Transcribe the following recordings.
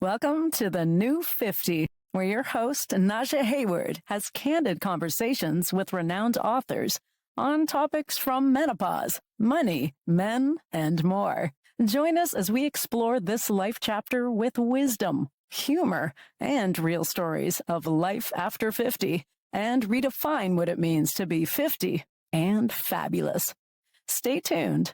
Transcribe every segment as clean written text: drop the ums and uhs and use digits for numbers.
Welcome to the New 50, where your host, Naja Hayward, has candid conversations with renowned authors on topics from menopause, money, men, and more. Join us as we explore this life chapter with wisdom, humor, and real stories of life after 50, and redefine what it means to be 50 and fabulous. Stay tuned.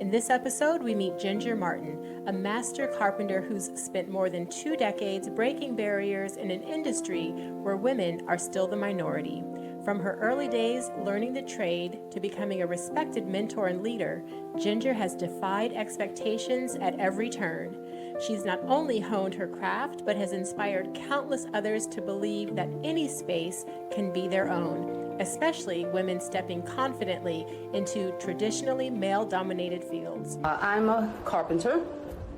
In this episode, we meet Ginger Martin, a master carpenter who's spent more than 2 decades breaking barriers in an industry where women are still the minority. From her early days learning the trade to becoming a respected mentor and leader, Ginger has defied expectations at every turn. She's not only honed her craft, but has inspired countless others to believe that any space can be their own, especially women stepping confidently into traditionally male-dominated fields. I'm a carpenter,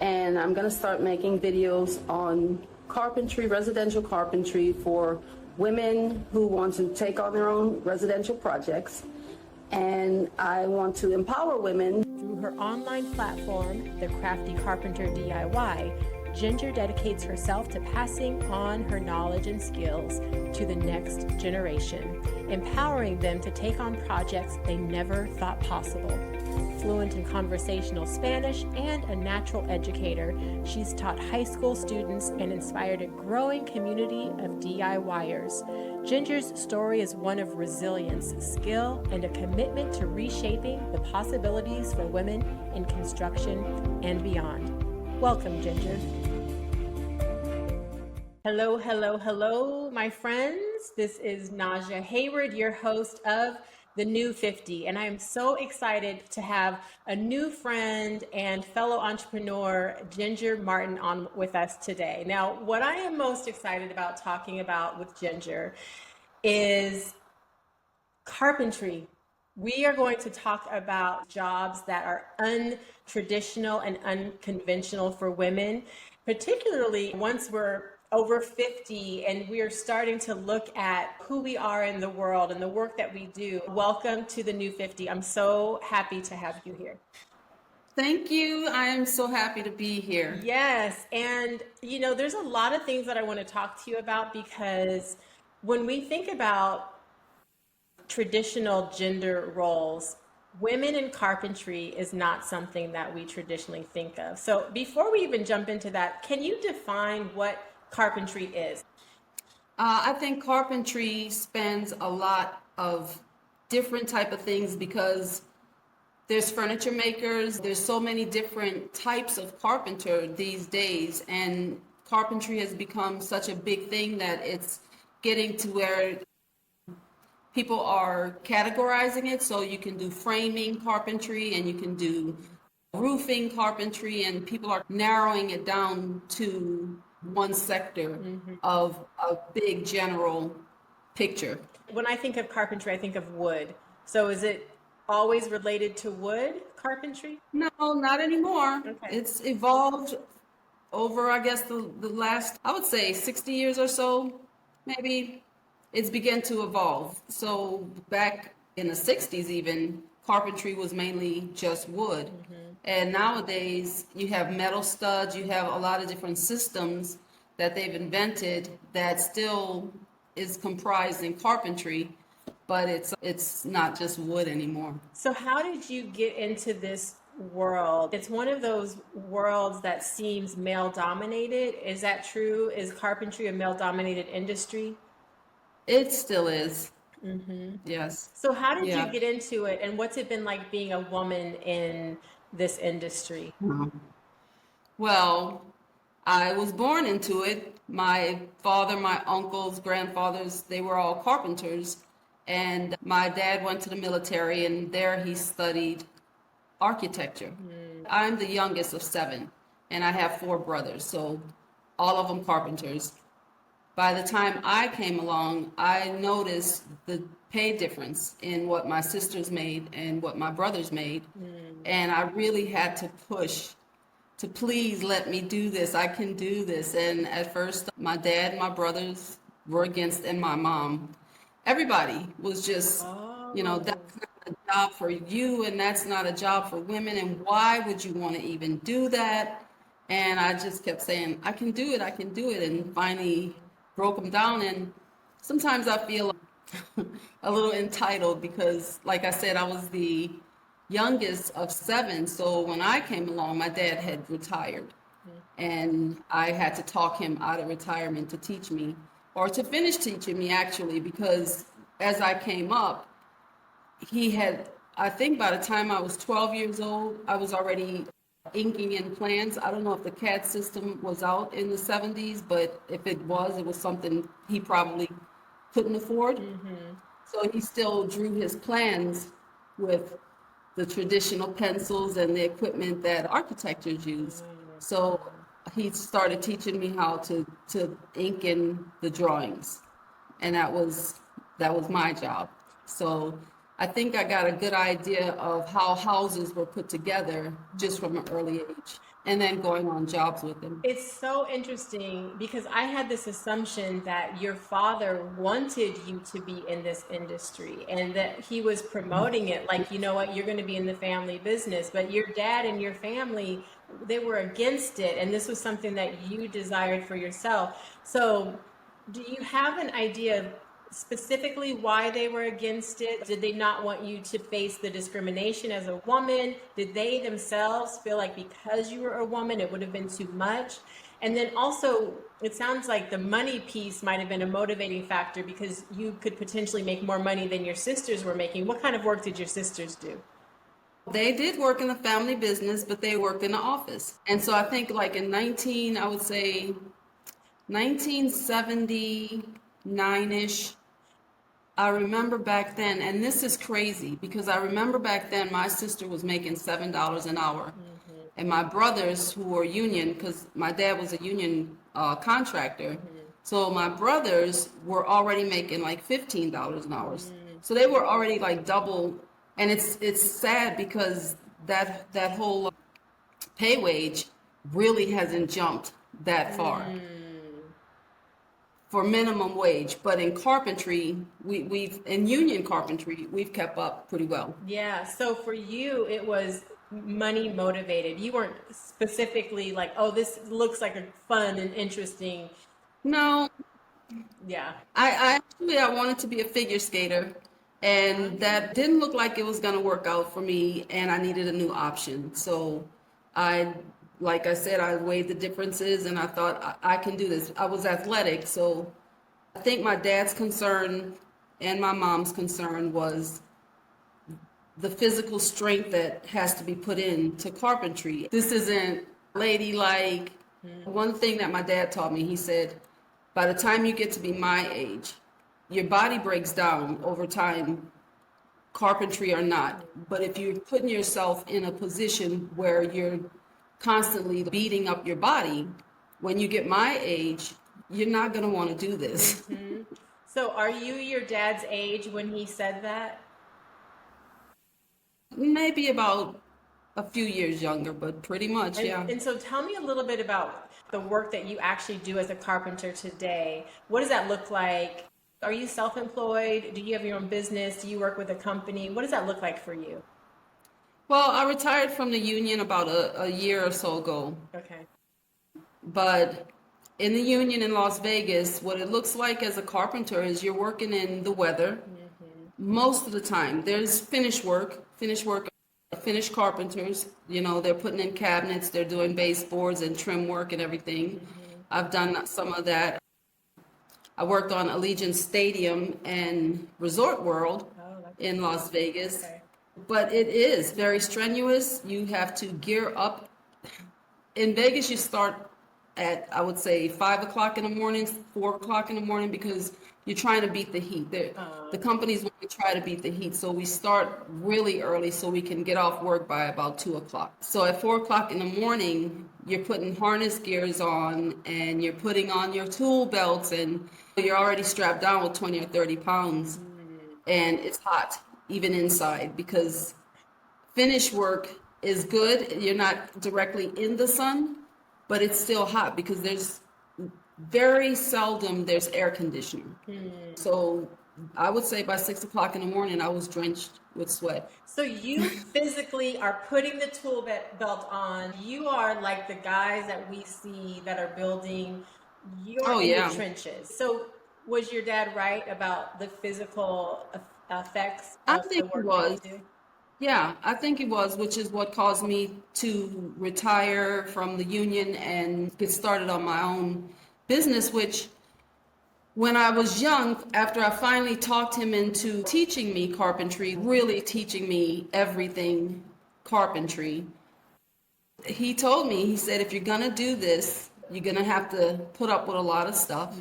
and I'm going to start making videos on carpentry, residential carpentry for women who want to take on their own residential projects. And I want to empower women. Through her online platform, The Crafty Carpenter DIY, Ginger dedicates herself to passing on her knowledge and skills to the next generation, empowering them to take on projects they never thought possible. Fluent in conversational Spanish and a natural educator, she's taught high school students and inspired a growing community of DIYers. Ginger's story is one of resilience, skill, and a commitment to reshaping the possibilities for women in construction and beyond. Welcome, Ginger. Hello, hello, hello, my friends. This is Naja Hayward, your host of The New 50, and I am so excited to have a new friend and fellow entrepreneur, Ginger Martin, on with us today. Now, what I am most excited about talking about with Ginger is carpentry. We are going to talk about jobs that are untraditional and unconventional for women, particularly once we're over 50 and we are starting to look at who we are in the world and the work that we do. Welcome to the New 50. I'm so happy to have you here. Thank you. I am so happy to be here. Yes. And, there's a lot of things that I want to talk to you about, because when we think about traditional gender roles, women in carpentry is not something that we traditionally think of. So before we even jump into that, can you define what carpentry is? I think carpentry spans a lot of different type of things, because there's furniture makers, there's so many different types of carpenter these days, and carpentry has become such a big thing that it's getting to where people are categorizing it. So you can do framing carpentry and you can do roofing carpentry, and people are narrowing it down to one sector of a big general picture. When I think of carpentry, I think of wood. So is it always related to wood carpentry? No, not anymore. Okay. It's evolved over, I guess, the last, I would say 60 years or so, maybe. It's begun to evolve. So back in the 60s even, carpentry was mainly just wood. And nowadays you have metal studs, you have a lot of different systems that they've invented that still is comprised in carpentry, but it's not just wood anymore. So how did you get into this world? It's one of those worlds that seems male dominated. Is that true? Is carpentry a male dominated industry? It still is. Yes. So how did you get into it, and what's it been like being a woman in this industry? Well, I was born into it. My father, my uncles, grandfathers, they were all carpenters. And my dad went to the military, and there he studied architecture. I'm the youngest of 7, and I have 4 brothers, so all of them carpenters. By the time I came along, I noticed the pay difference in what my sisters made and what my brothers made. And I really had to push to please let me do this. I can do this. And at first, my dad, my brothers were against, and my mom. Everybody was just, that a job for you, and that's not a job for women, and why would you want to even do that? And I just kept saying, I can do it, I can do it, and finally broke them down. And sometimes I feel a little entitled because, like I said, I was the youngest of 7. So when I came along, my dad had retired. And I had to talk him out of retirement to teach me, or to finish teaching me, actually, because as I came up, he had, I think by the time I was 12 years old, I was already inking in plans. I don't know if the CAD system was out in the 70s, but if it was something he probably couldn't afford. So he still drew his plans with the traditional pencils and the equipment that architects use. So he started teaching me how to ink in the drawings, and that was my job. So I think I got a good idea of how houses were put together just from an early age, and then going on jobs with him. It's so interesting because I had this assumption that your father wanted you to be in this industry and that he was promoting it, like, you know what, you're going to be in the family business. But your dad and your family, they were against it, and this was something that you desired for yourself. So do you have an idea of specifically why they were against it? Did they not want you to face the discrimination as a woman? Did they themselves feel like because you were a woman, it would have been too much? And then also, it sounds like the money piece might have been a motivating factor because you could potentially make more money than your sisters were making. What kind of work did your sisters do? They did work in the family business, but they worked in the office. And so I think like in 1979-ish, I remember back then, and this is crazy because I remember back then my sister was making $7 an hour. And my brothers, who were union, because my dad was a union contractor, so my brothers were already making like $15 an hour. So they were already like double. And it's sad because that whole pay wage really hasn't jumped that far for minimum wage. But in carpentry, in union carpentry, we've kept up pretty well. Yeah. So for you, it was money motivated. You weren't specifically like, oh, this looks like a fun and interesting. No. Yeah. I wanted to be a figure skater, and that didn't look like it was going to work out for me, and I needed a new option. So like I said, I weighed the differences, and I thought I can do this. I was athletic, so I think my dad's concern and my mom's concern was the physical strength that has to be put into carpentry. This isn't ladylike. One thing that my dad taught me, he said, by the time you get to be my age, your body breaks down over time, carpentry or not. But if you're putting yourself in a position where you're constantly beating up your body, when you get my age, you're not going to want to do this. So are you your dad's age when he said that? Maybe about a few years younger, but pretty much, yeah. And so tell me a little bit about the work that you actually do as a carpenter today. What does that look like? Are you self-employed? Do you have your own business? Do you work with a company? What does that look like for you? Well, I retired from the union about a year or so ago. Okay. But in the union in Las Vegas, what it looks like as a carpenter is you're working in the weather most of the time. There's finished carpenters, you know, they're putting in cabinets, they're doing baseboards and trim work and everything. I've done some of that. I worked on Allegiant Stadium and Resort World in Las Vegas. Okay. But it is very strenuous. You have to gear up. In Vegas, you start at, I would say, 5 o'clock in the morning, 4 o'clock in the morning, because you're trying to beat the heat. The companies want to try to beat the heat. So we start really early so we can get off work by about 2 o'clock. So at 4 o'clock in the morning, you're putting harness gears on and you're putting on your tool belts and you're already strapped down with 20 or 30 pounds. And it's hot, even inside, because finish work is good. You're not directly in the sun, but it's still hot because there's very seldom there's air conditioning. So I would say by 6 o'clock in the morning, I was drenched with sweat. So you physically are putting the belt on. You are like the guys that we see that are building. You're Oh in the yeah, trenches. So was your dad right about the physical effects I of the think it work that you was. do? Yeah, I think it was, which is what caused me to retire from the union and get started on my own business, which when I was young, after I finally talked him into teaching me carpentry, really teaching me everything carpentry, he told me, he said, if you're going to do this, you're going to have to put up with a lot of stuff.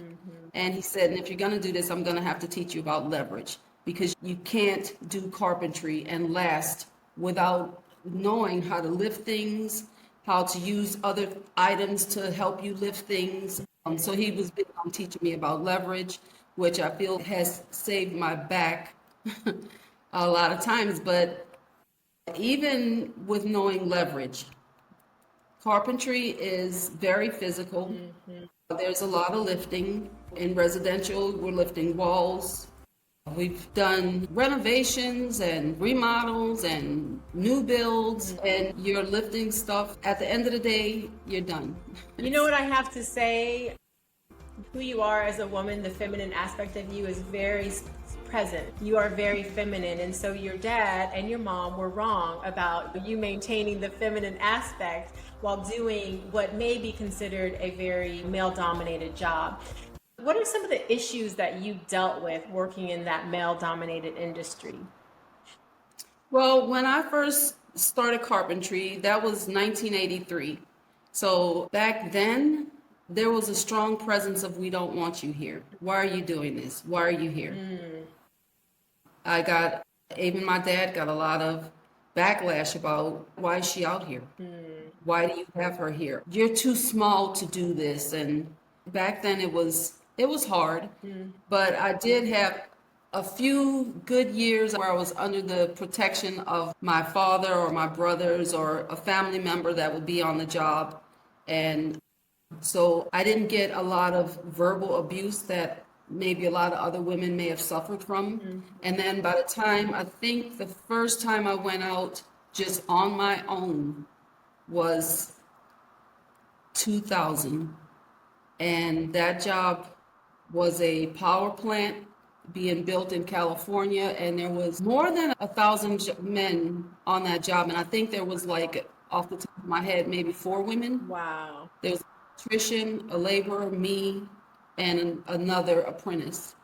And he said, and if you're going to do this, I'm going to have to teach you about leverage because you can't do carpentry and last without knowing how to lift things, how to use other items to help you lift things. So he was big on teaching me about leverage, which I feel has saved my back a lot of times. But even with knowing leverage, carpentry is very physical. There's a lot of lifting. In residential, we're lifting walls. We've done renovations and remodels and new builds, and you're lifting stuff. At the end of the day, you're done. You know what I have to say? Who you are as a woman, the feminine aspect of you is very present. You are very feminine. And so your dad and your mom were wrong about you maintaining the feminine aspect while doing what may be considered a very male dominated job. What are some of the issues that you dealt with working in that male dominated industry? Well, when I first started carpentry, that was 1983. So back then, there was a strong presence of we don't want you here. Why are you doing this? Why are you here? Even my dad got a lot of backlash about why is she out here? Why do you have her here? You're too small to do this. And back then it was hard, but I did have a few good years where I was under the protection of my father or my brothers or a family member that would be on the job. And so I didn't get a lot of verbal abuse that maybe a lot of other women may have suffered from. And then by the time, I think the first time I went out just on my own was 2000. And that job was a power plant being built in California. And there was more than 1,000 men on that job. And I think there was like, off the top of my head, maybe 4 women. Wow. There was an electrician, a laborer, me, and another apprentice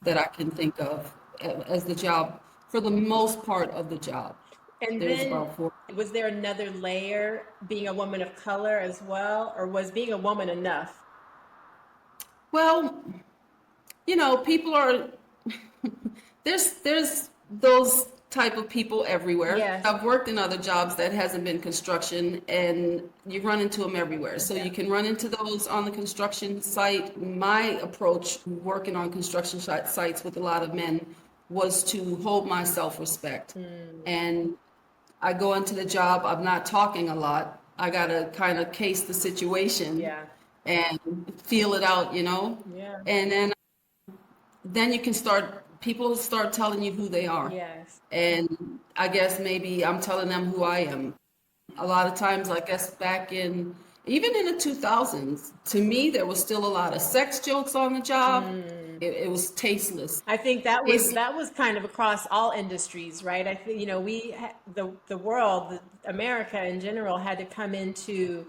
that I can think of as the job, for the most part of the job. And There's then about 4. was there another layer being a woman of color as well, or was being a woman enough? Well, people are, there's those type of people everywhere. Yes. I've worked in other jobs that hasn't been construction, and you run into them everywhere. So you can run into those on the construction site. My approach working on construction sites with a lot of men was to hold my self-respect. And I go into the job, I'm not talking a lot. I got to kind of case the situation and feel it out, Yeah. And then you can people start telling you who they are. Yes. And I guess maybe I'm telling them who I am. A lot of times, I guess even in the 2000s, to me, there was still a lot of sex jokes on the job. It was tasteless. I think that was kind of across all industries, right? I think the world, America in general, had to come into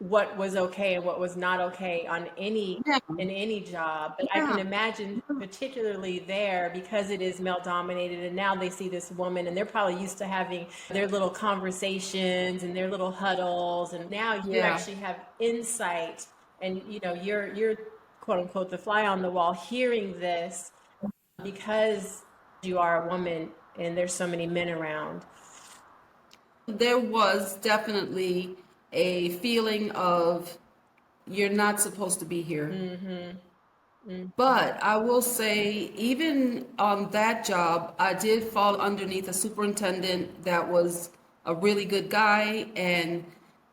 what was okay and what was not okay on in any job. But I can imagine, particularly there, because it is male dominated, and now they see this woman, and they're probably used to having their little conversations and their little huddles, and now you actually have insight, and you're quote unquote the fly on the wall hearing this because you are a woman and there's so many men around. There was definitely a feeling of you're not supposed to be here. But I will say, even on that job, I did fall underneath a superintendent that was a really good guy, and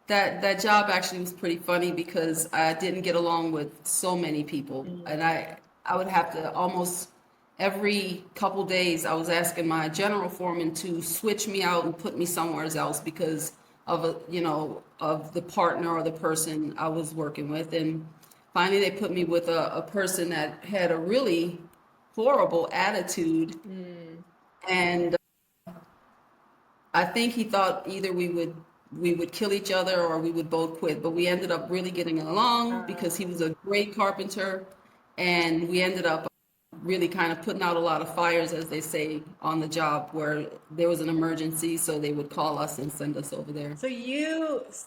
that job actually was pretty funny because I didn't get along with so many people, and I would have to almost every couple days I was asking my general foreman to switch me out and put me somewhere else because of of the partner or the person I was working with. And finally they put me with a person that had a really horrible attitude. And I think he thought either we would kill each other or we would both quit, but we ended up really getting along because he was a great carpenter, and we ended up really kind of putting out a lot of fires, as they say, on the job where there was an emergency, so they would call us and send us over there. So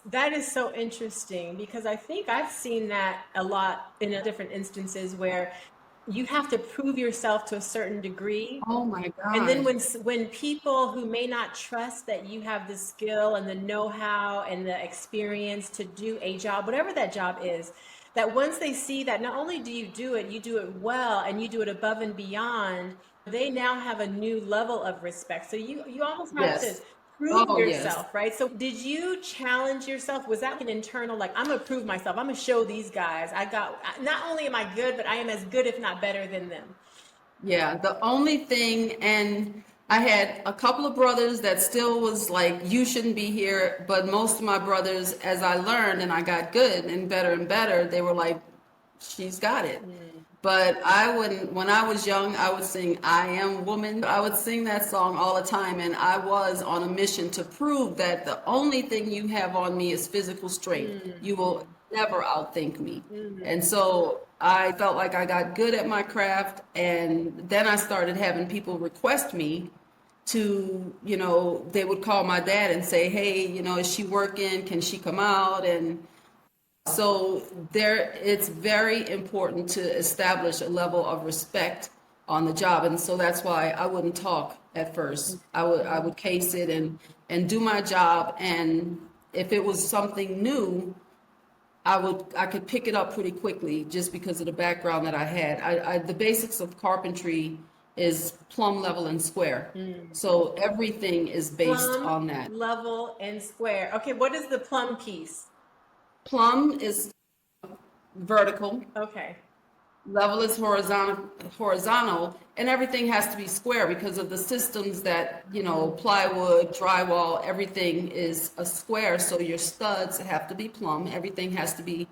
that is so interesting, because I think I've seen that a lot in different instances where you have to prove yourself to a certain degree. Oh my God. And then when people who may not trust that you have the skill and the know-how and the experience to do a job, whatever that job is, that once they see that not only do you do it well, and you do it above and beyond, they now have a new level of respect. So you almost have to prove yourself, right? So did you challenge yourself? Was that an internal, like, I'm gonna prove myself, I'm gonna show these guys, not only am I good, but I am as good, if not better than them? Yeah, the only thing, and I had a couple of brothers that still was like, you shouldn't be here. But most of my brothers, as I learned and I got good and better, they were like, she's got it. But when I was young, I would sing I Am Woman. I would sing that song all the time. And I was on a mission to prove that the only thing you have on me is physical strength. You will never outthink me. And so I felt like I got good at my craft, and then I started having people request me to, they would call my dad and say, hey, is she working? Can she come out? And so it's very important to establish a level of respect on the job. And so that's why I wouldn't talk at first. I would case it and do my job. And if it was something new, I could pick it up pretty quickly just because of the background that I had. The basics of carpentry is plumb, level, and square. So everything is based on that. Level, and square. Okay, what is the plumb piece? Plumb is vertical. Okay. Level is horizontal, and everything has to be square because of the systems that, plywood, drywall, everything is a square. So your studs have to be plumb. Everything has to be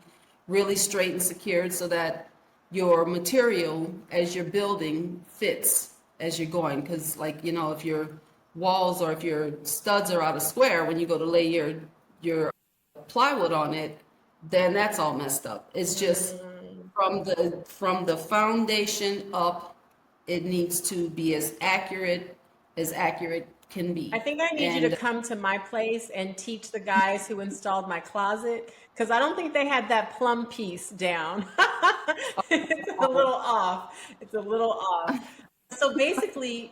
really straight and secured so that your material as you're building fits as you're going. Because if your walls or if your studs are out of square, when you go to lay your plywood on it, then that's all messed up. It's just from the foundation up, it needs to be as accurate can be. I think I need you to come to my place and teach the guys who installed my closet, because I don't think they had that plumb piece down. It's a little off. So basically,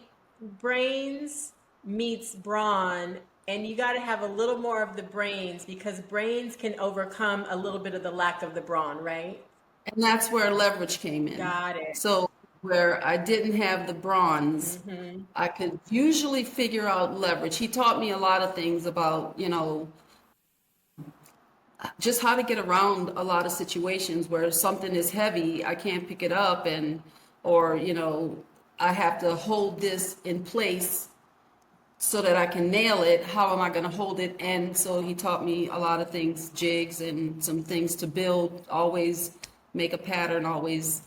brains meets brawn, and you got to have a little more of the brains, because brains can overcome a little bit of the lack of the brawn, right? And that's where leverage came in. Got it. So where I didn't have the bronze, I could usually figure out leverage. He taught me a lot of things about, just how to get around a lot of situations where something is heavy, I can't pick it up, or I have to hold this in place so that I can nail it. How am I going to hold it? And so he taught me a lot of things, jigs and some things to build, always make a pattern, always,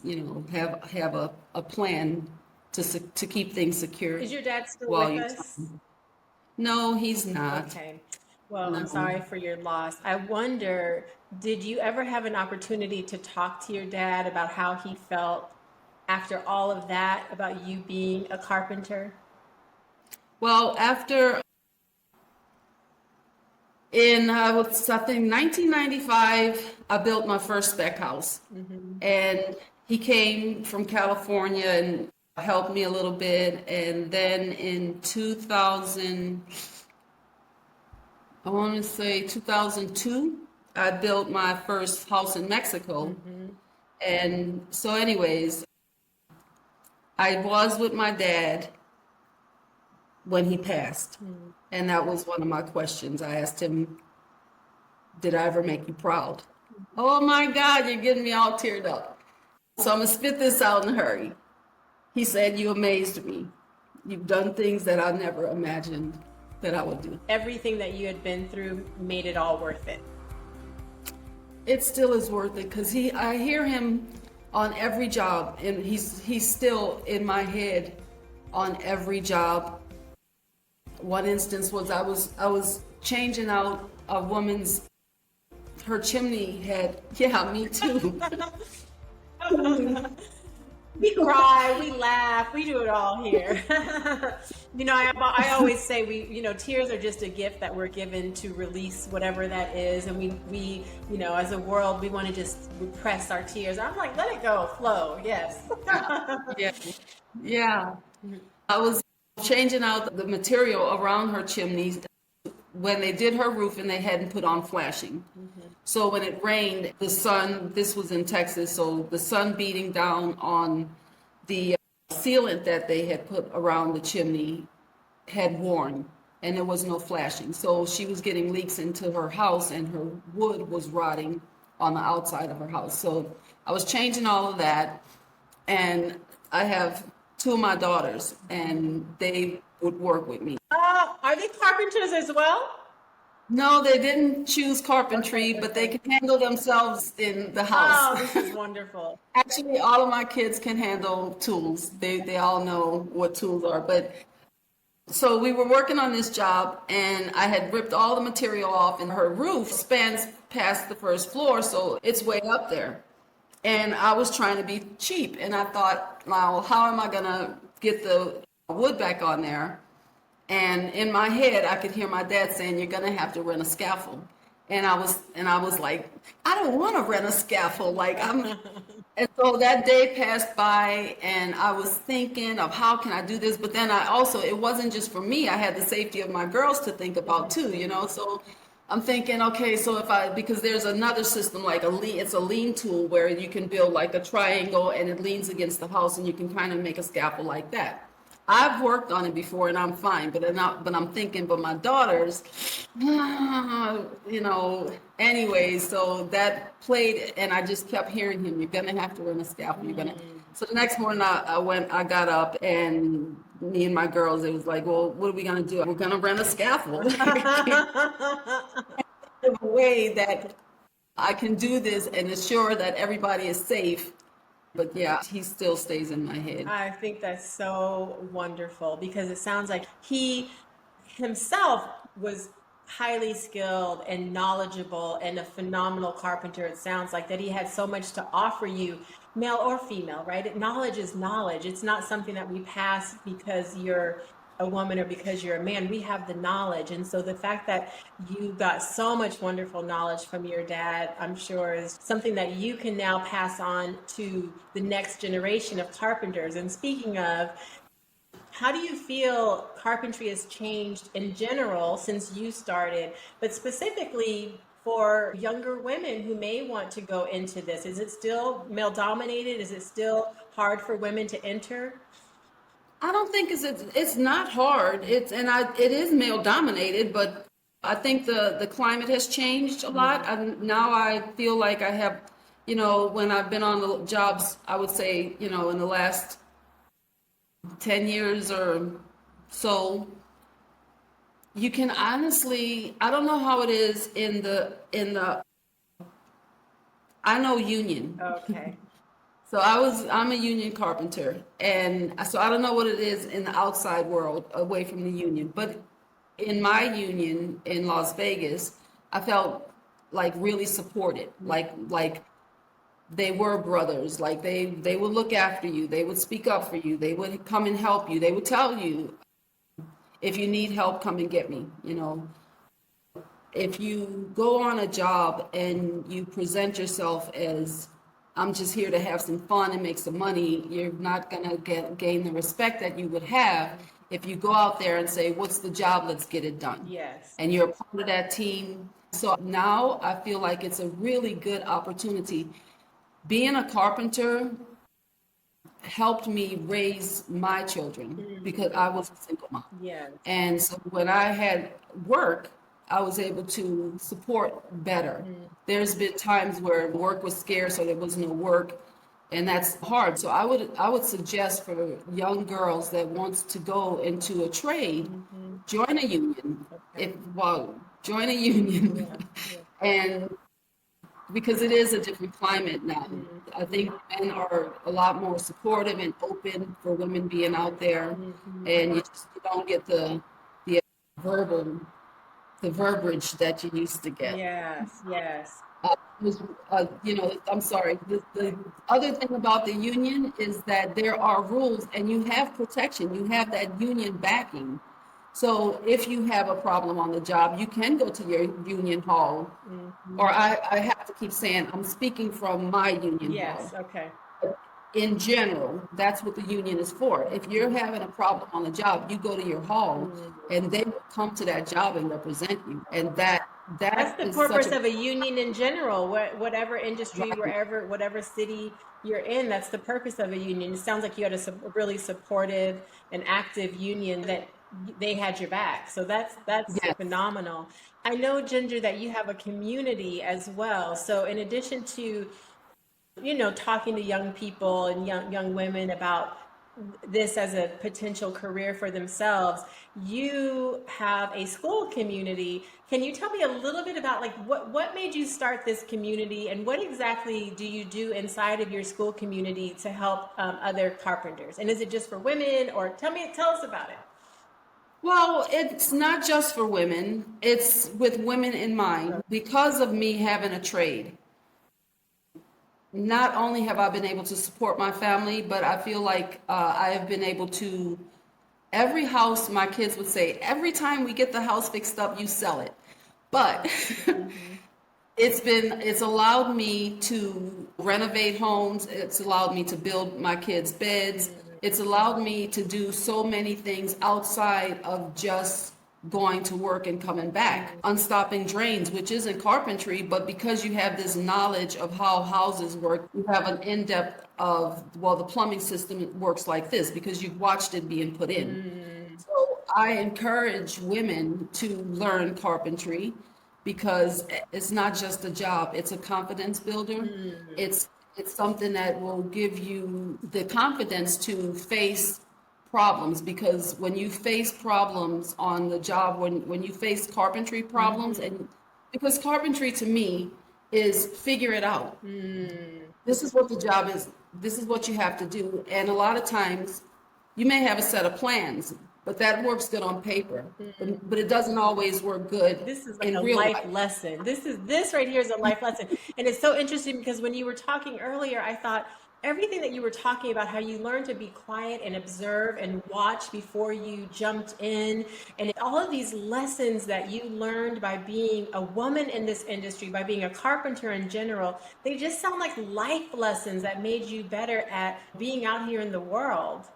have a plan to keep things secure. Is your dad still with us? No, he's not. Okay. Well, I'm sorry for your loss. I wonder, did you ever have an opportunity to talk to your dad about how he felt after all of that, about you being a carpenter? Well, after I think 1995, I built my first spec house. And he came from California and helped me a little bit. And then in 2002, I built my first house in Mexico. And so anyways, I was with my dad when he passed. And that was one of my questions. I asked him, did I ever make you proud? Oh my God, you're getting me all teared up. So I'm gonna spit this out in a hurry. He said, "You amazed me. You've done things that I never imagined that I would do." Everything that you had been through made it all worth it. It still is worth it because I hear him on every job, and he's still in my head on every job. One instance was I was changing out a woman's, her chimney had, yeah, me too. We cry, we laugh, we do it all here. I always say tears are just a gift that we're given to release whatever that is. And we as a world, we want to just repress our tears. I'm like, let it go, flow. Yes. Yeah. I was changing out the material around her chimneys when they did her roof and they hadn't put on flashing. So when it rained, the sun, this was in Texas, so the sun beating down on the sealant that they had put around the chimney had worn, and there was no flashing. So she was getting leaks into her house, and her wood was rotting on the outside of her house. So I was changing all of that, and I have two of my daughters, and they would work with me. Are they carpenters as well? No, they didn't choose carpentry, but they can handle themselves in the house. Oh, this is wonderful. Actually, all of my kids can handle tools. They all know what tools are. But so we were working on this job, and I had ripped all the material off, and her roof spans past the first floor, so it's way up there. And I was trying to be cheap, and I thought, now, how am I gonna get the wood back on there? And in my head, I could hear my dad saying, "You're gonna have to rent a scaffold." And I was like, I don't want to rent a scaffold. And so that day passed by, and I was thinking of how can I do this. But then it wasn't just for me. I had the safety of my girls to think about too, So I'm thinking, okay, so because there's another system it's a lean tool where you can build like a triangle and it leans against the house, and you can kind of make a scaffold like that. I've worked on it before and I'm fine, but I'm thinking, but my daughters, anyway, so that played, and I just kept hearing him, "You're gonna have to rent a scaffold, So the next morning I got up, and me and my girls, it was like, well, what are we gonna do? We're gonna rent a scaffold. In a way that I can do this and ensure that everybody is safe. But yeah, he still stays in my head. I think that's so wonderful, because it sounds like he himself was highly skilled and knowledgeable and a phenomenal carpenter. It sounds like that he had so much to offer you, male or female, right? Knowledge is knowledge. It's not something that we pass because you're a woman or because you're a man. We have the knowledge. And so the fact that you got so much wonderful knowledge from your dad, I'm sure is something that you can now pass on to the next generation of carpenters. And speaking of, how do you feel carpentry has changed in general since you started, but specifically for younger women who may want to go into this? Is it still male dominated? Is it still hard for women to enter? I don't think it's not hard. It is male dominated, but I think the climate has changed a lot. Now I feel like I have, when I've been on the jobs, I would say, in the last 10 years or so, you can honestly, I don't know how it is in the I know union. Okay. So I'm a union carpenter, and so I don't know what it is in the outside world away from the union, but in my union in Las Vegas, I felt like really supported, like they were brothers, like they would look after you, they would speak up for you, they would come and help you, they would tell you, if you need help, come and get me, If you go on a job and you present yourself as, I'm just here to have some fun and make some money, you're not going to gain the respect that you would have if you go out there and say, what's the job? Let's get it done. Yes. And you're a part of that team. So now I feel like it's a really good opportunity. Being a carpenter helped me raise my children because I was a single mom. Yes. And so when I had work, I was able to support better. There's been times where work was scarce or there was no work, and that's hard. So I would suggest for young girls that wants to go into a trade, join a union. Join a union, and because it is a different climate now. I think men are a lot more supportive and open for women being out there, and you don't get the verbal the verbiage that you used to get. Yes. I'm sorry. The other thing about the union is that there are rules and you have protection. You have that union backing. So if you have a problem on the job, you can go to your union hall. Or I have to keep saying, I'm speaking from my union hall. Yes, okay. In general, that's what the union is for. If you're having a problem on the job, you go to your hall and they will come to that job and represent you. And that's the purpose of a union in general. Whatever industry, whatever city you're in, that's the purpose of a union. It sounds like you had a really supportive and active union that they had your back. So that's Yes. phenomenal. I know, Ginger, that you have a community as well. So in addition to talking to young people and young women about this as a potential career for themselves, you have a school community. Can you tell me a little bit about what made you start this community, and what exactly do you do inside of your school community to help other carpenters? And is it just for women, or tell us about it? Well, it's not just for women. It's with women in mind. Because of me having a trade, not only have I been able to support my family, but I feel like I have been able to, every house, my kids would say, every time we get the house fixed up, you sell it. But it's allowed me to renovate homes. It's allowed me to build my kids' beds. It's allowed me to do so many things outside of just going to work and coming back. Unstopping drains, which isn't carpentry, but because you have this knowledge of how houses work, you have an in-depth of, the plumbing system works like this because you've watched it being put in. So I encourage women to learn carpentry because it's not just a job, it's a confidence builder. It's something that will give you the confidence to face problems, because when you face problems on the job, when you face carpentry problems, and because carpentry to me is figure it out. This is what the job is. This is what you have to do. And a lot of times you may have a set of plans, but that works good on paper, but it doesn't always work good. This is like in a real life life. lesson. This right here is a life lesson. And it's so interesting because when you were talking earlier, I thought everything that you were talking about, how you learned to be quiet and observe and watch before you jumped in, and all of these lessons that you learned by being a woman in this industry, by being a carpenter in general, they just sound like life lessons that made you better at being out here in the world.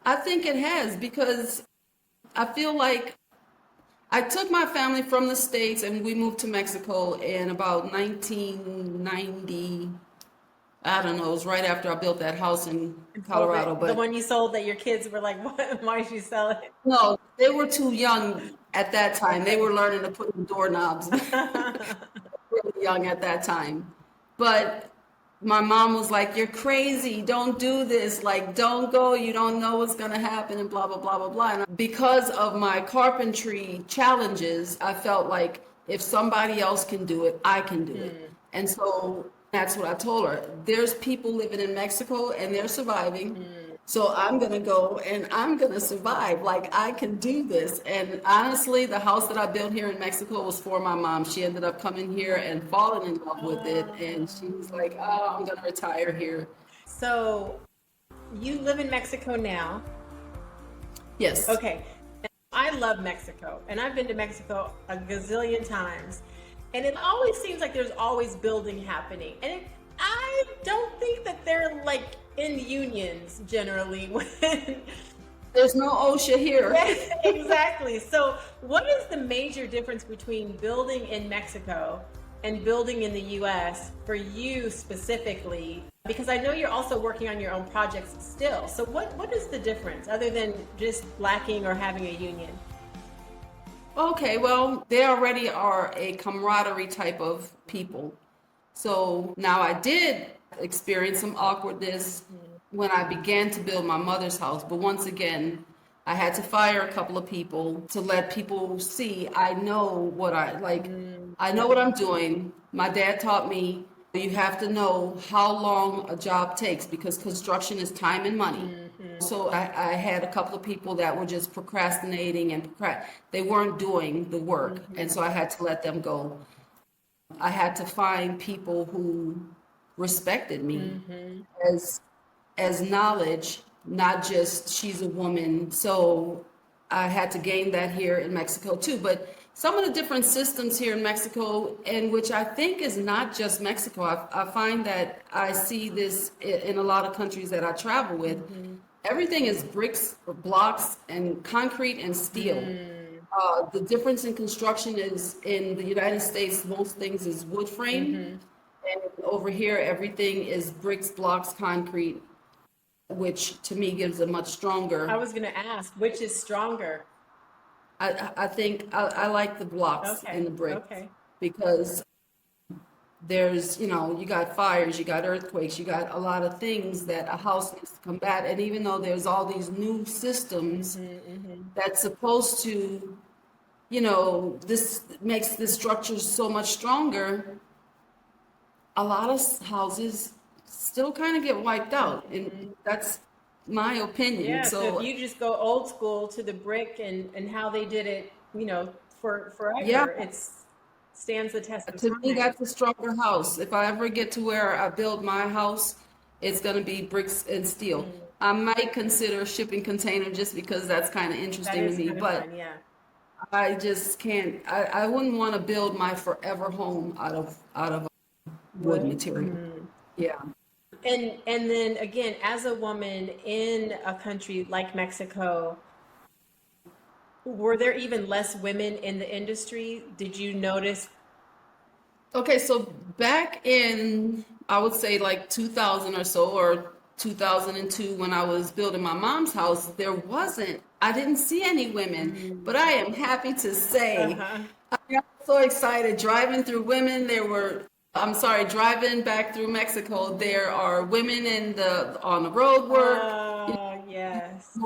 I think it has, because I feel like I took my family from the States and we moved to Mexico in about 1990. I don't know, it was right after I built that house in Colorado. The one you sold that your kids were like, what? Why did you sell it? No, they were too young at that time. They were learning to put in doorknobs. Really young at that time. But my mom was like, you're crazy, don't do this, like, don't go, you don't know what's gonna happen, and blah, blah, blah, blah, blah. And because of my carpentry challenges, I felt like if somebody else can do it, I can do it. And so that's what I told her. There's people living in Mexico and they're surviving. So I'm going to go and I'm going to survive. Like, I can do this. And honestly, the house that I built here in Mexico was for my mom. She ended up coming here and falling in love with it. And she was like, oh, I'm going to retire here. So you live in Mexico now? Yes. Okay. I love Mexico, and I've been to Mexico a gazillion times. And it always seems like there's always building happening. And I don't think that they're like in unions generally when there's no OSHA here. Exactly. So what is the major difference between building in Mexico and building in the US for you specifically? Because I know you're also working on your own projects still. So what is the difference other than just lacking or having a union? Okay, well, they already are a camaraderie type of people. So now I did experience some awkwardness when I began to build my mother's house. But once again, I had to fire a couple of people to let people see I know what I know what I'm doing. My dad taught me you have to know how long a job takes because construction is time and money. So I had a couple of people that were just procrastinating and they weren't doing the work. And so I had to let them go. I had to find people who respected me as knowledge, not just she's a woman. So I had to gain that here in Mexico too. But some of the different systems here in Mexico, and which I think is not just Mexico, I find that I see this in a lot of countries that I travel with. Everything is bricks, blocks, and concrete and steel. The difference in construction is in the United States, most things is wood frame. And over here, everything is bricks, blocks, concrete, which to me gives a much stronger. I was going to ask, which is stronger? I think I like the blocks and the bricks Okay. because there's, you got fires, you got earthquakes, you got a lot of things that a house needs to combat. And even though there's all these new systems that's supposed to, this makes the structure so much stronger, a lot of houses still kind of get wiped out. And that's my opinion. Yeah, so if you just go old school to the brick and how they did it, for forever, it's stands the test of To me, time. that's a stronger house. If I ever get to where I build my house, it's going to be bricks and steel. I might consider a shipping container just because that's kind of That interesting is to me, kind of but fun, yeah. I just can't. I wouldn't want to build my forever home out of wood material. Yeah. And then again, as a woman in a country like Mexico, were there even less women in the industry? Did you notice? Okay, so back in, I would say like 2000 or so, or 2002, when I was building my mom's house, I didn't see any women, but I am happy to say Uh-huh. I got so excited driving through women. Driving back through Mexico, there are women on the road work. Oh, yes.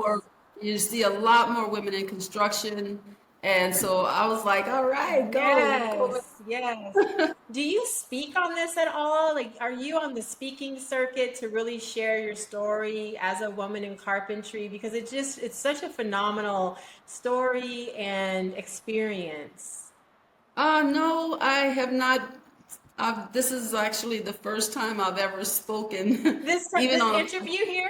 You see a lot more women in construction. And so I was like, all right, go. Yes, yes. Do you speak on this at all? Like, are you on the speaking circuit to really share your story as a woman in carpentry? Because it's such a phenomenal story and experience. No, I have not. This is actually the first time I've ever spoken, even This on interview here?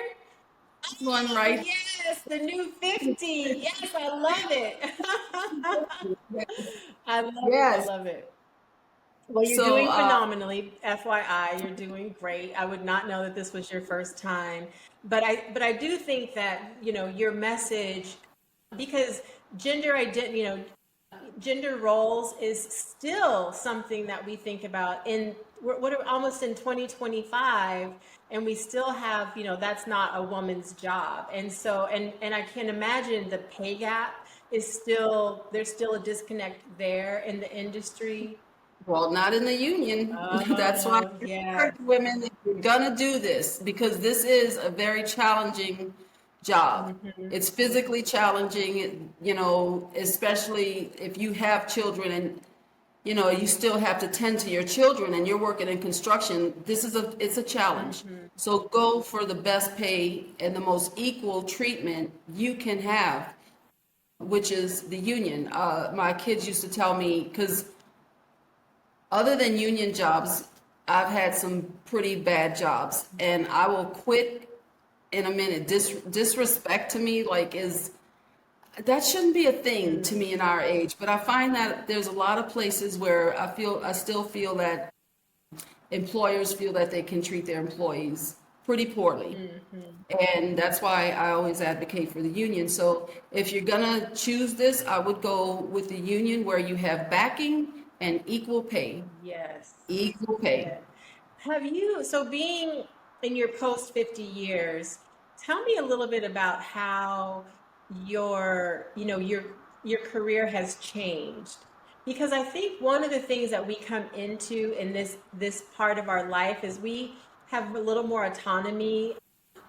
a one, right? Yes, the new 50. Yes, I love it. I love it. I Yes. love it. Well, you're So, doing phenomenally. FYI, you're doing great. I would not know that this was your first time, but I do think that, your message, because gender identity, gender roles is still something that we think about in what are almost in 2025, and we still have, that's not a woman's job. And so, and I can imagine the pay gap there's still a disconnect there in the industry. well, not in the union. That's why I Yeah. encourage women, if you're gonna do this, because this is a very challenging job. It's physically challenging, especially if you have children and, you still have to tend to your children and you're working in construction. It's a challenge. So go for the best pay and the most equal treatment you can have, which is the union. My kids used to tell me, because other than union jobs, I've had some pretty bad jobs, and I will quit in a minute. Disrespect to me, that shouldn't be a thing to me in our age. But I find that there's a lot of places where I still feel that employers feel that they can treat their employees pretty poorly. And that's why I always advocate for the union. So if you're gonna choose this, I would go with the union where you have backing and equal pay. Yes. Equal pay. So being in your post 50 years, tell me a little bit about how your career has changed. Because I think one of the things that we come into in this part of our life is we have a little more autonomy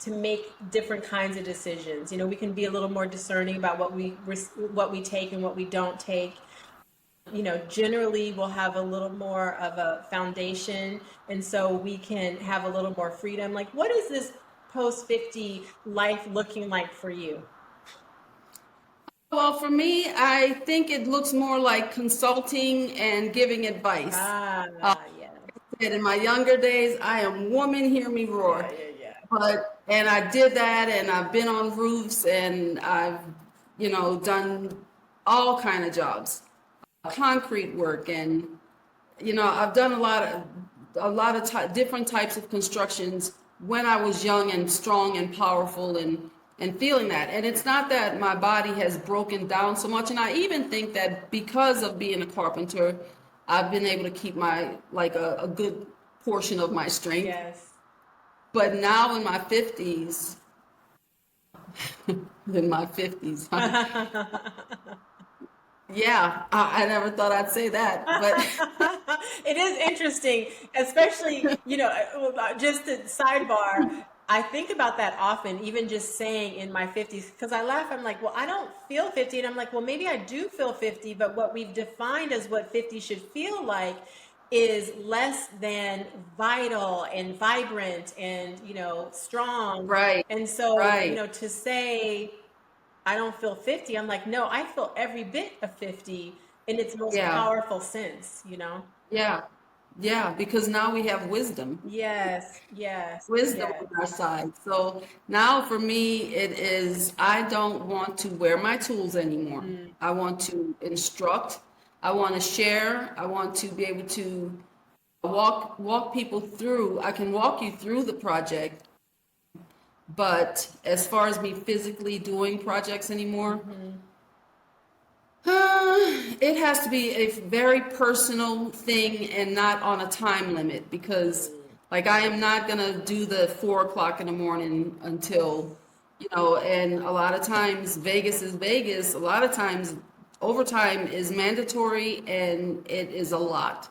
to make different kinds of decisions. You know, we can be a little more discerning about what we take and what we don't take. You know, generally we'll have a little more of a foundation, and so we can have a little more freedom. Like, what is this post 50 life looking like for you? Well, for me, I think it looks more like consulting and giving advice. Ah, Uh, yeah. and in my younger days, I am woman, hear me roar. Yeah. And I did that, and I've been on roofs, and I've, done all kind of jobs, concrete work, and I've done a lot of different types of constructions when I was young and strong and powerful and feeling that. And it's not that my body has broken down so much. And I even think that because of being a carpenter, I've been able to keep a good portion of my strength. Yes. But now in my 50s, in my 50s, yeah, I never thought I'd say that, but It is interesting, especially, just a sidebar. I think about that often, even just saying in my 50s, because I laugh. I'm like, well, I don't feel 50. And I'm like, well, maybe I do feel 50, but what we've defined as what 50 should feel like is less than vital and vibrant and, strong. right, And so, right, to say, I don't feel 50. I'm like, no, I feel every bit of 50 in its most yeah, powerful sense. yeah, yeah, because now we have Yes, yes, wisdom yes. on our side. So now for me, it is, I don't want to wear my tools anymore. Mm. I want to instruct. I want to share. I want to be able to walk people through. I can walk you through the project, but as far as me physically doing projects anymore, Mhm. it has to be a very personal thing and not on a time limit, because like I am not gonna do the 4 o'clock in the morning until, and a lot of times Vegas is Vegas. A lot of times overtime is mandatory and it is a lot.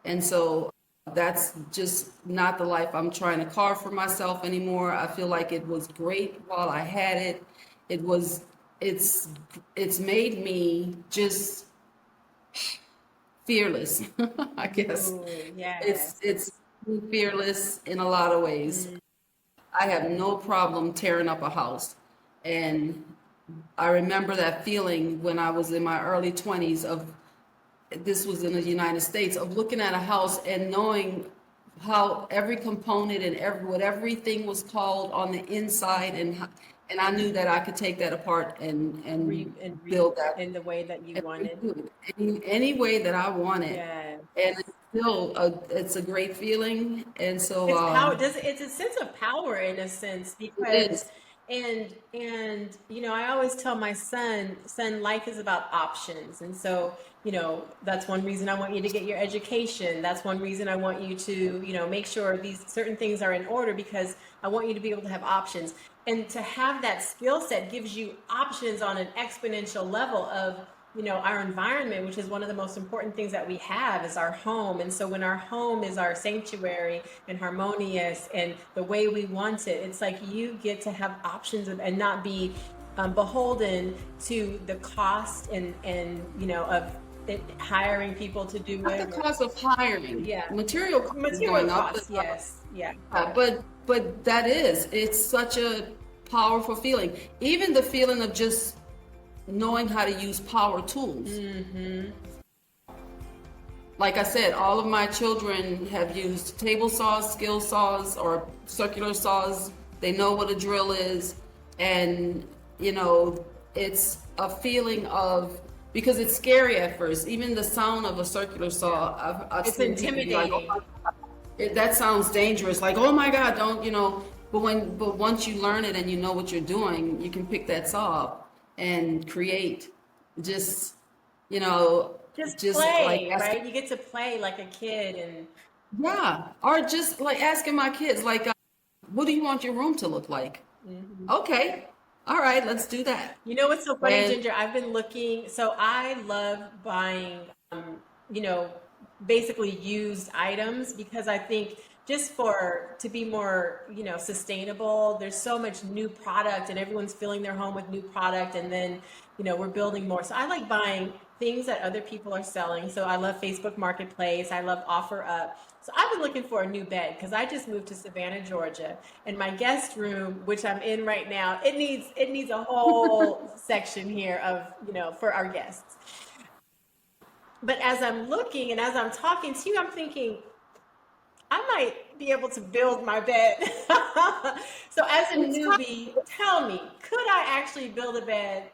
And so that's just not the life I'm trying to carve for myself anymore. I feel like it was great while I had it. It was, it's, it's made me just fearless, I guess. Ooh, yes. It's fearless in a lot of ways. Mm. I have no problem tearing up a house. And I remember that feeling when I was in my early 20s of, this was in the United States, of looking at a house and knowing how every component and what everything was called on the inside, and I knew that I could take that apart and build that In the way that you and wanted. redo it any way that I want it. Yes. And it's a great feeling. And so It's power. It's a sense of power in a sense, it because is. I always tell my son, life is about options. And so, that's one reason I want you to get your education. That's one reason I want you to, make sure these certain things are in order, because I want you to be able to have options. And to have that skill set gives you options on an exponential level of, our environment, which is one of the most important things that we have, is our home. And so when our home is our sanctuary and harmonious and the way we want it, it's like you get to have options and not be beholden to the cost and of hiring people to do Not the it. cost of hiring. Yeah. Material cost is Material going up. costs, yes. Yeah. But it's such a powerful feeling. Even the feeling of just knowing how to use power tools. Mm-hmm. Like I said, all of my children have used table saws, skill saws, or circular saws. They know what a drill is. And, it's a feeling of, because it's scary at first. Even the sound of a circular saw, I've It's seen people be like, intimidating. "Oh my God." That sounds dangerous. Like, oh my God, don't, but once you learn it and you know what you're doing, you can pick that saw up and create just, Just like play, asking, right? You get to play like a kid. And yeah, or just like asking my kids, like, what do you want your room to look like? Mhm. Okay, all right, let's do that. You know what's so funny, And Ginger? I've been looking, so I love buying you know, basically used items, because I think just to be more, you know, sustainable, there's so much new product and everyone's filling their home with new product. And then, you know, we're building more. So I like buying things that other people are selling. So I love Facebook Marketplace. I love OfferUp. So I've been looking for a new bed because I just moved to Savannah, Georgia, and my guest room, which I'm in right now, it needs a whole section here of, you know, for our guests. But as I'm looking and as I'm talking to you, I'm thinking, I might be able to build my bed. So as a newbie, tell me, could I actually build a bed?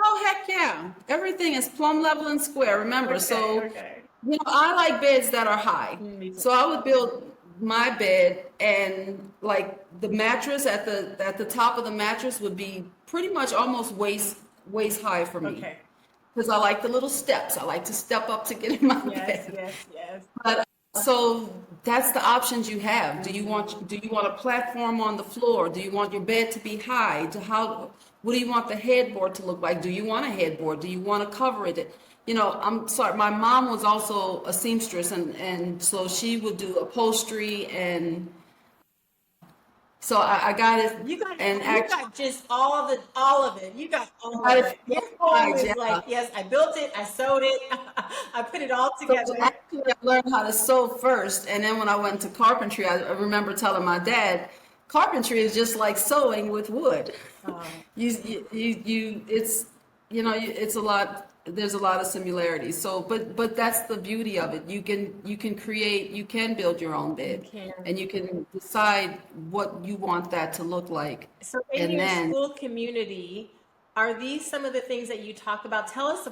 Oh, heck yeah. Everything is plumb level and square, remember. Okay. You know, I like beds that are high. So I would build my bed, and like the mattress at the top of the mattress would be pretty much almost waist high for me. Okay. Because I like the little steps. I like to step up to get in my bed. Yes. But so that's the options you have. Do you want a platform on the floor? Do you want your bed to be high? What do you want the headboard to look like? Do you want a headboard? Do you want to cover it? You know, I'm sorry, my mom was also a seamstress, and so she would do upholstery, and so I got it. You got just all of it. You got all of it. Your home is like, yes, I built it, I sewed it, I put it all together. So actually, I learned how to sew first, and then when I went to carpentry, I remember telling my dad, carpentry is just like sewing with wood. Oh. It's, you know, it's a lot. There's a lot of similarities. So, but that's the beauty of it. You can create, you can build your own bed, and you can decide what you want that to look like. So in your school community, are these some of the things that you talk about? Tell us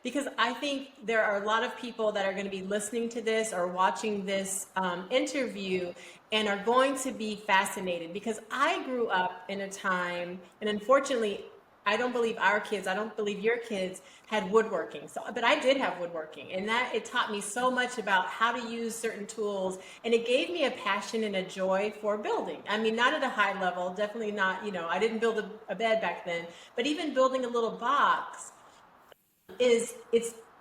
because I think there are a lot of people that are going to be listening to this or watching this interview and are going to be fascinated, because I grew up in a time, and unfortunately, I don't believe your kids had woodworking. So, but I did have woodworking, and that it taught me so much about how to use certain tools, and it gave me a passion and a joy for building. I mean, not at a high level, definitely not, you know, I didn't build a bed back then, but even building a little box it's,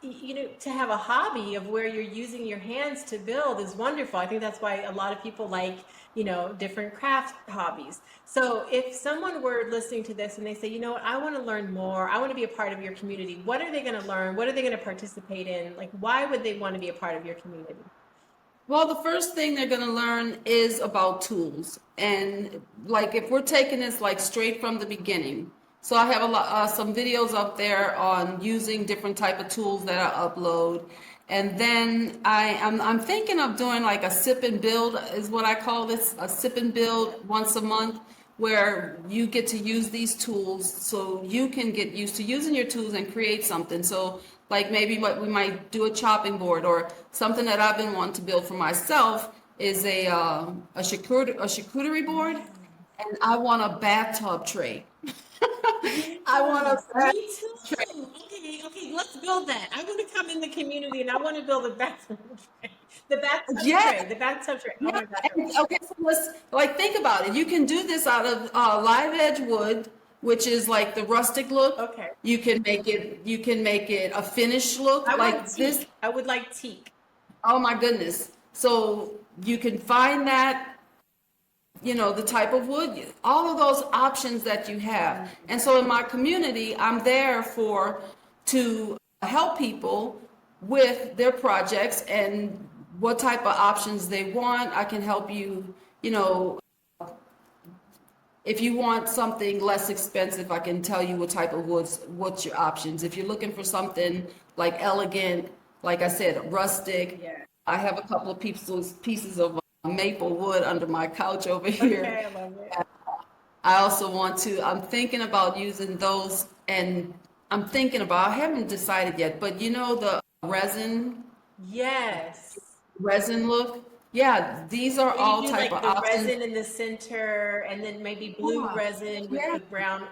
you know, to have a hobby of where you're using your hands to build is wonderful. I think that's why a lot of people like, you know, different craft hobbies. So if someone were listening to this and they say, you know what, I want to learn more, I want to be a part of your community, what are they going to learn? What are they going to participate in? Like, why would they want to be a part of your community? Well, the first thing they're going to learn is about tools. And like, if we're taking this like straight from the beginning, so I have some videos up there on using different type of tools that I upload. And then I'm thinking of doing like a sip and build is what I call this, a sip and build once a month, where you get to use these tools so you can get used to using your tools and create something. So like maybe what we might do a chopping board, or something that I've been wanting to build for myself is a charcuterie board, and I want a bathtub tray. I want a Me too. Okay, let's build that. I want to come in the community and I want to build a bathroom tray. The bathtub tray. The bathtub tray. Oh my God. Okay, so let's like think about it. You can do this out of live edge wood, which is like the rustic look. Okay. You can make it a finished look like this. I would like teak. Oh my goodness. So you can find that, you know, the type of wood, all of those options that you have. And so in my community, I'm there to help people with their projects and what type of options they want. I can help you, you know, if you want something less expensive, I can tell you what type of woods, what's your options. If you're looking for something like elegant, like I said, rustic, I have a couple of pieces of maple wood under my couch over here. Okay, I love it. I'm thinking about using those, and I haven't decided yet, but you know, the resin look? Yeah, these are all type of options. The resin in the center, and then maybe blue resin with the brown.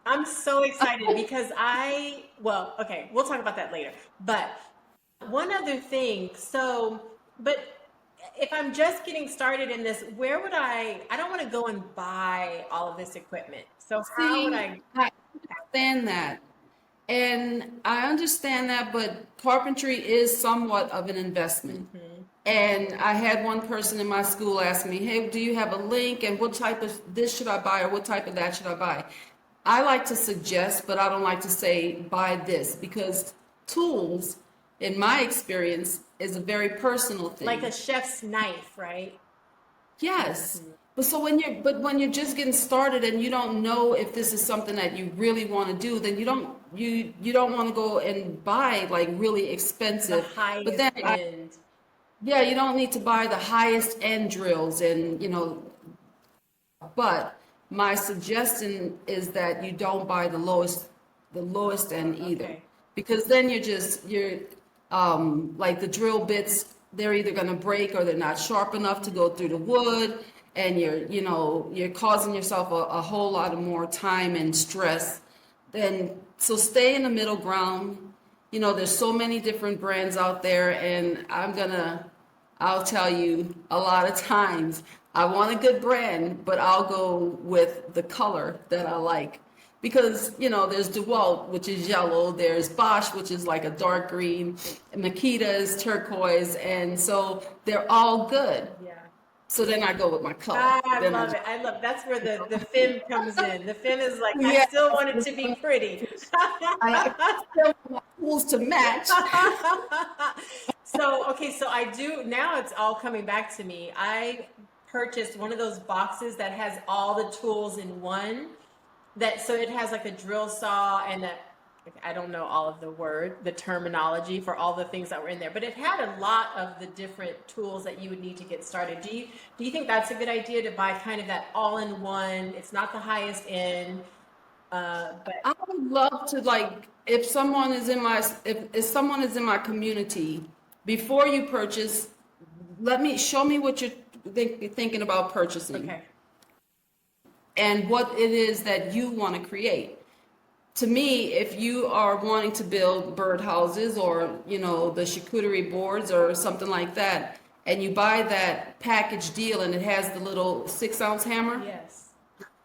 I'm so excited because okay, we'll talk about that later. But one other thing, but if I'm just getting started in this, where would I don't want to go and buy all of this equipment. So how would I understand that? And I understand that, but carpentry is somewhat of an investment. And I had one person in my school ask me, hey, do you have a link? And what type of this should I buy, or what type of that should I buy? I like to suggest, but I don't like to say buy this, because tools, in my experience, is a very personal thing. Like a chef's knife, right? Yes. But when you're just getting started and you don't know if this is something that you really want to do, then you don't want to go and buy like really expensive. The highest But then end. yeah, you don't need to buy the highest end drills and but my suggestion is that you don't buy the lowest end either. Okay. Because then you're like the drill bits, they're either going to break or they're not sharp enough to go through the wood, and you're causing yourself a whole lot of more time and stress. So stay in the middle ground. There's so many different brands out there, and I'll tell you, a lot of times I want a good brand, but I'll go with the color that I like. Because, there's DeWalt, which is yellow, there's Bosch, which is like a dark green, and Makita is turquoise, and so they're all good. Yeah. So then I go with my color. I love it. That's where the fin comes in. The fin is like, I still want it to be pretty. I still want my tools to match. So I do, now it's all coming back to me. I purchased one of those boxes that has all the tools in one. So it has like a drill saw and I don't know all of the terminology for all the things that were in there, but it had a lot of the different tools that you would need to get started. Do you think that's a good idea to buy kind of that all-in-one? It's not the highest end, but I would love to, like, if someone is in my community, before you purchase, show me what you're thinking about purchasing. okay. And what it is that you want to create. To me, if you are wanting to build birdhouses or, the charcuterie boards or something like that, and you buy that package deal and it has the little 6-ounce hammer, Yes.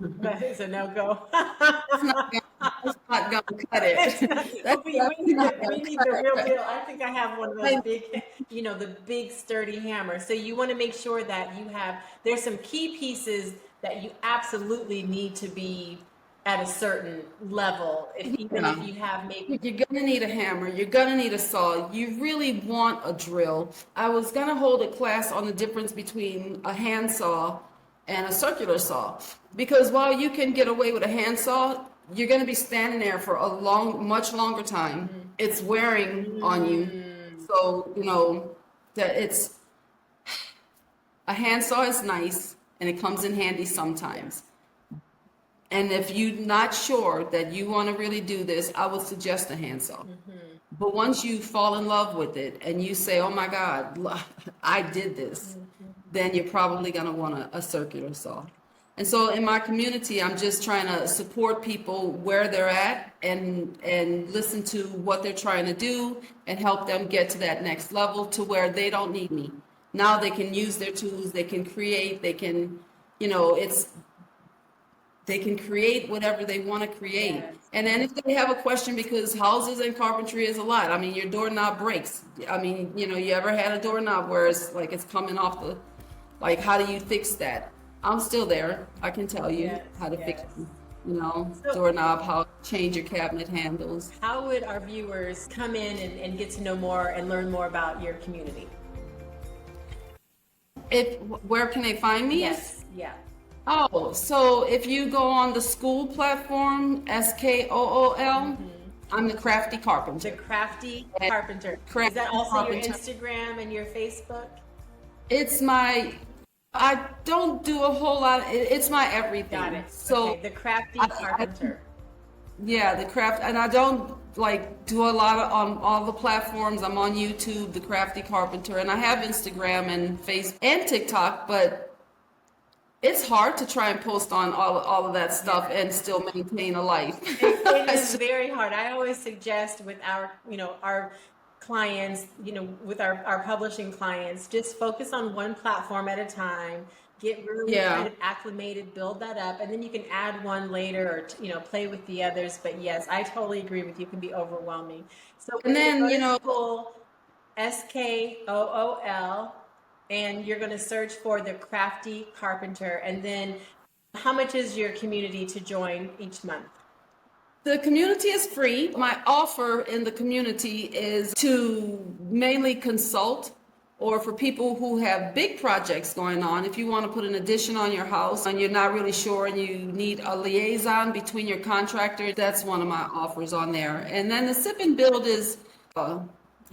That is a no-go. it's not going to cut it. We need the real deal. I think I have one of those big, the big sturdy hammers. So you want to make sure that there's some key pieces that you absolutely need to be at a certain level. Even if you have maybe. You're going to need a hammer. You're going to need a saw. You really want a drill. I was going to hold a class on the difference between a hand saw and a circular saw. Because while you can get away with a hand saw, you're going to be standing there for much longer time. Mm-hmm. It's wearing on you. So, that a hand saw is nice and it comes in handy sometimes. And if you're not sure that you want to really do this, I would suggest a handsaw. Mm-hmm. But once you fall in love with it and you say, oh my God, I did this, then you're probably going to want a circular saw. And so in my community, I'm just trying to support people where they're at and listen to what they're trying to do and help them get to that next level to where they don't need me. Now they can use their tools, they can create, they can, they can create whatever they want to create. Yes. And then if they have a question, because houses and carpentry is a lot. I mean, your doorknob breaks. I mean, you ever had a doorknob where it's like it's coming off how do you fix that? I'm still there. I can tell you how to fix it. Doorknob, how to change your cabinet handles. How would our viewers come in and get to know more and learn more about your community? Where can they find me? Yes. Yeah. Oh, so if you go on the school platform, SKOOL, I'm the Crafty Carpenter. The Crafty Carpenter. Is that also your Instagram and your Facebook? I don't do a whole lot. It's my everything. Got it. So okay. The Crafty Carpenter. The craft, and I don't do a lot on all the platforms. I'm on YouTube, the Crafty Carpenter, and I have Instagram and Facebook and TikTok, but it's hard to try and post on all of that stuff and still maintain a life. It is very hard. I always suggest with our clients, with our publishing clients, just focus on one platform at a time. get really kind of acclimated, build that up, and then you can add one later or, play with the others. But yes, I totally agree with you. It can be overwhelming. So And then, go to school, SKOOL, and you're going to search for the Crafty Carpenter. And then how much is your community to join each month? The community is free. My offer in the community is to mainly consult, or for people who have big projects going on. If you want to put an addition on your house and you're not really sure and you need a liaison between your contractor, that's one of my offers on there. And then the sip and build is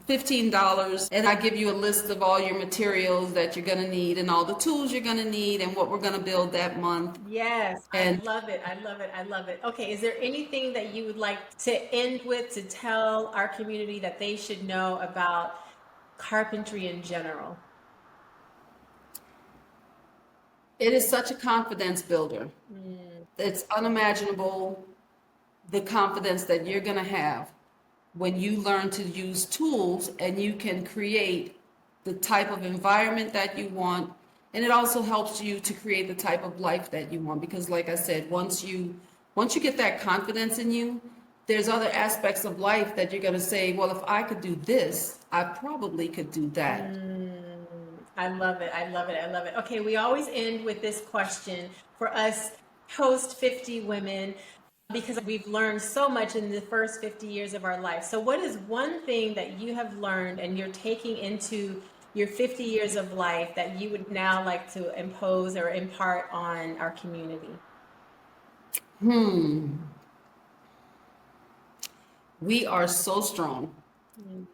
$15, and I give you a list of all your materials that you're going to need and all the tools you're going to need and what we're going to build that month. Yes, I love it. I love it. I love it. Okay, is there anything that you would like to end with, to tell our community that they should know about carpentry in general? It is such a confidence builder. It's unimaginable, the confidence that you're going to have when you learn to use tools and you can create the type of environment that you want. And it also helps you to create the type of life that you want, because like I said, once you get that confidence in you, there's other aspects of life that you're going to say, well, if I could do this, I probably could do that. I love it. I love it. I love it. Okay, we always end with this question for us post 50 women, because we've learned so much in the first 50 years of our life. So what is one thing that you have learned and you're taking into your 50 years of life that you would now like to impose or impart on our community? We are so strong.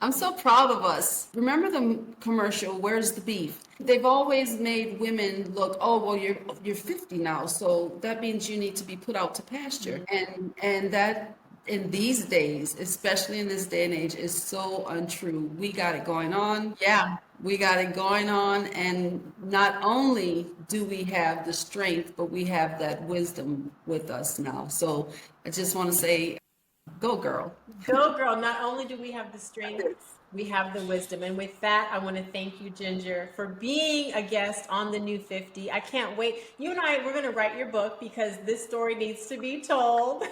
I'm so proud of us. Remember the commercial, Where's the Beef? They've always made women look, oh, well, you're 50 now, so that means you need to be put out to pasture. And that, in these days, especially in this day and age, is so untrue. We got it going on. Yeah. We got it going on, and not only do we have the strength, but we have that wisdom with us now. So I just want to say, go girl. Go girl. Not only do we have the strength, we have the wisdom. And with that, I want to thank you, Ginger, for being a guest on the New 50. I can't wait. You and I, we're going to write your book because this story needs to be told.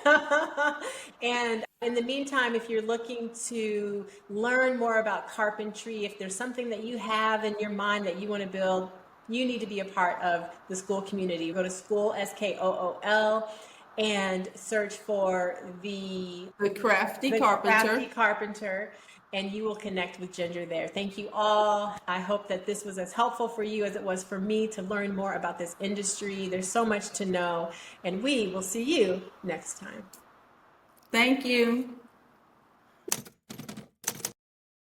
And in the meantime, if you're looking to learn more about carpentry, if there's something that you have in your mind that you want to build, you need to be a part of the school community. Go to school, SKOOL, and search for the Crafty Carpenter, and you will connect with Ginger there. Thank you all. I hope that this was as helpful for you as it was for me to learn more about this industry. There's so much to know, and we will see you next time. Thank you.